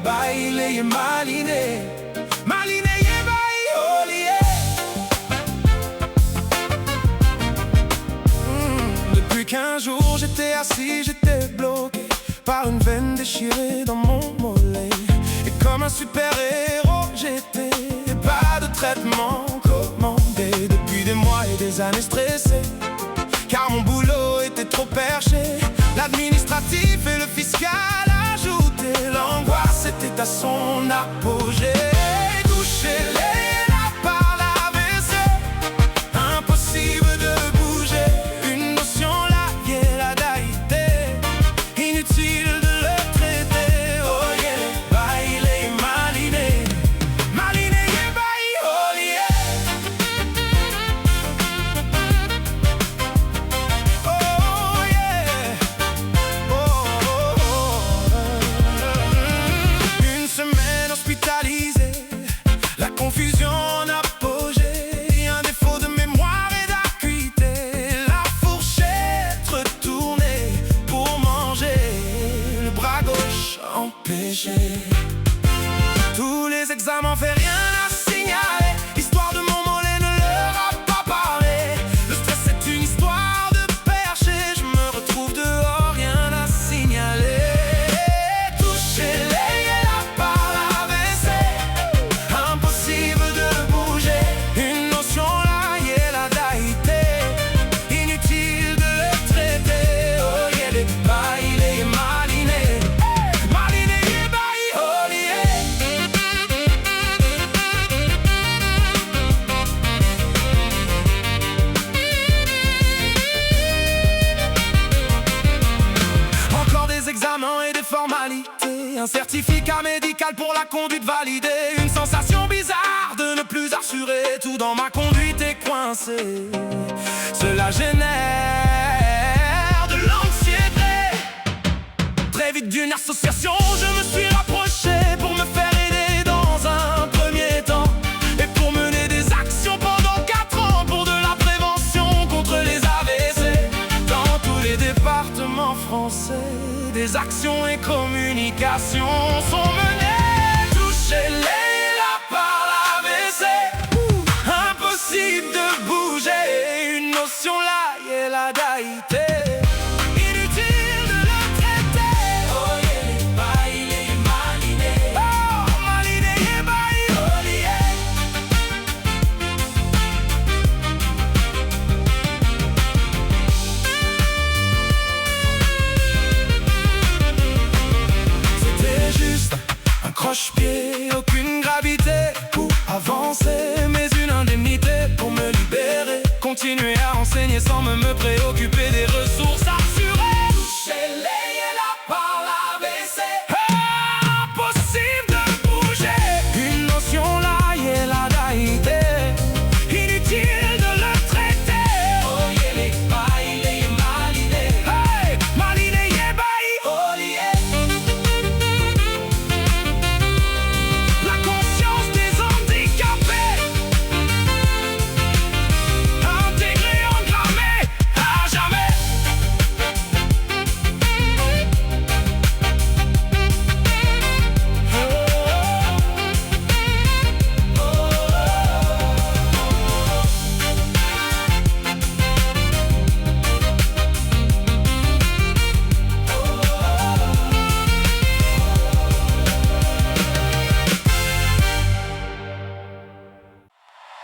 baile maliné. Maliné baile. Depuis qu'un jour j'étais assis, j'étais bloqué par une veine déchirée dans mon mollet. Et comme un super-héros j'étais, pas de traitement commandé. Depuis des mois et des années stressé, car mon boulot était trop perché. L'administratif et le fiscal ajoutaient, l'angoisse était à son apogée. Toucher les là par l'AVC, impossible de bouger. Une notion là, la daïté, inutile de le traiter. Oh yeah, baile maliné. Maliné baile, oh yeah. Oh yeah. Une semaine hospitalisée, la confusion en apogée, un défaut de mémoire et d'acuité, la fourchette retournée pour manger, le bras gauche empêché. Tous les examens fait rien à signaler, l'histoire de mon mollet ne leur a pas parlé. Le stress c'est une histoire de perché, je me retrouve dehors, rien à signaler. Toucher les là par l'AVC, impossible de bouger. Une notion là, la daïté, inutile de le traiter. Oh yeah, les baile maliné. Maliné baile, oh yeah. Encore des examens et des formalités, un certificat médical pour la conduite validée. Une sensation bizarre de ne plus assurer, tout dans ma conduite est coincé. Cela génère de l'anxiété. Très vite d'une association, je me suis rapproché pour me faire aider dans un premier temps, et pour mener des actions pendant 4 ans pour de la prévention contre les AVC. Dans tous les départements français, des actions et communications sont menées. Toucher les là par l'AVC, impossible de bouger. Une notion là, la daïté, inutile de le traiter. Oh yeah, baile maliné. Oh, maliné baile, oh yeah. C'était juste un croche-pied, aucune gravité pour avancer, mais une indemnité pour me libérer. Continuer à enseigner sans me préoccuper des ressources.